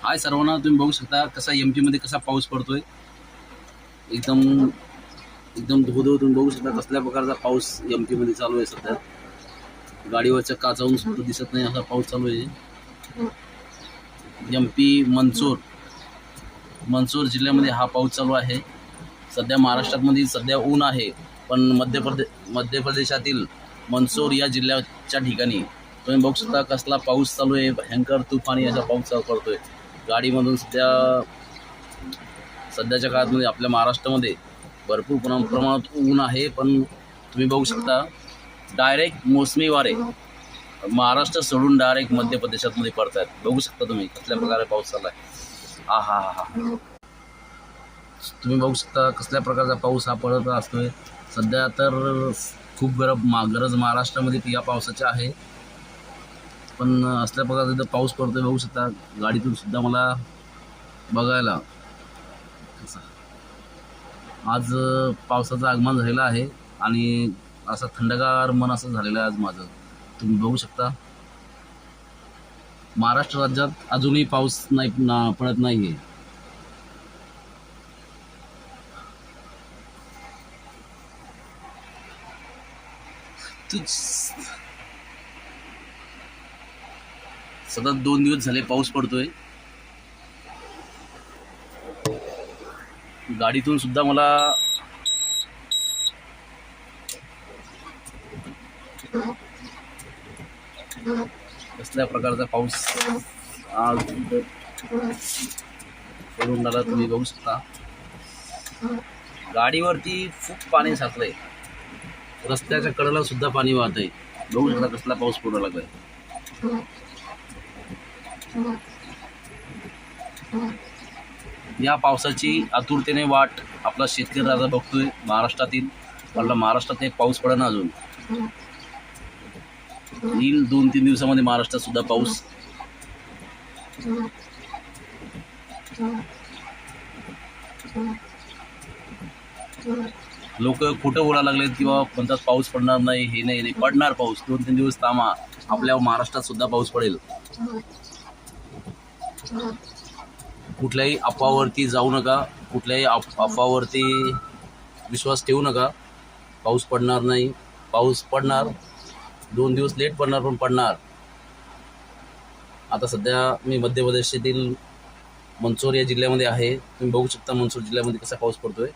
हाय सर्वांना, तुम्ही बघू शकता कसा एमपी मध्ये कसा पाऊस पडतोय। एकदम एकदम धोधो तुम्ही बघू शकता कसल्या प्रकारचा पाऊस एमपी मध्ये चालू आहे। सध्या गाडीवरच्या काचावून सुद्धा दिसत नाही असा पाऊस चालू आहे। एमपी मंचूर जिल्ह्यामध्ये हा पाऊस चालू आहे। सध्या महाराष्ट्रामध्ये सध्या ऊन आहे, पण मध्य प्रदेशातील मंचूर या जिल्ह्याच्या ठिकाणी तुम्ही बघू शकता कसला पाऊस चालू आहे। भयंकर तुफानी असा पाऊस चालू पडतोय। गाडीमधून सध्याच्या काळामध्ये आपल्या महाराष्ट्रामध्ये भरपूर प्रमाणात ऊन आहे, पण तुम्ही बघू शकता डायरेक्ट मोसमी वारे महाराष्ट्र सोडून डायरेक्ट मध्य प्रदेशात पडत आहेत। बघू शकता तुम्ही कसल्या प्रकारे पाऊस चालला आहे। हा हा हा हा तुम्ही बघू शकता कसल्या प्रकारचा पाऊस हा पडत असतोय। सध्या तर खूप गरज महाराष्ट्रामध्ये या पावसाची आहे, पण असल्या प्रकारचा इथं पाऊस पडतोय। बघू शकता गाडीतून सुद्धा मला बघायला आज पावसाचं आगमन झालेलं आहे आणि असं थंडगार मन असं झालेलं आहे आज माझं। तुम्ही बघू शकता महाराष्ट्र राज्यात अजूनही पाऊस पडत नाहीये। सतत 2 दिवस झाले पाऊस पडतोय। गाडीतून सुद्धा मला कसल्या प्रकारचा पाऊस आज पडून राहिला तुम्ही बघू शकता। गाडीवरती खूप पाणी साचलंय, रस्त्याच्या कडेला सुद्धा पाणी वाहतंय। बघू शकता कसला पाऊस पडू लागलाय। या पावसाची आतुरतेने वाट आपला शेतकरी राजा बघतोय महाराष्ट्रातील। आपला महाराष्ट्रात एक पाऊस पडेना अजून, येईल 2-3 दिवसामध्ये महाराष्ट्रात सुद्धा पाऊस। लोक खोटं बोलायला लागलेत किंवा म्हणतात पाऊस पडणार नाही, हे नाही पडणार पाऊस। 2-3 दिवस थांबा, आपल्या महाराष्ट्रात सुद्धा पाऊस पडेल। कुठल्याही अफवावरती जाऊ नका, कुठल्याही अफवावरती विश्वास ठेवू नका। पाऊस पडणार नाही, पाऊस पडणार। 2 दिवस लेट पडणार, पण पडणार। आता सध्या मी मध्य प्रदेशातील मंचूर या जिल्ह्यामध्ये आहे। तुम्ही बघू शकता मंचूर जिल्ह्यामध्ये कसा पाऊस पडतोय।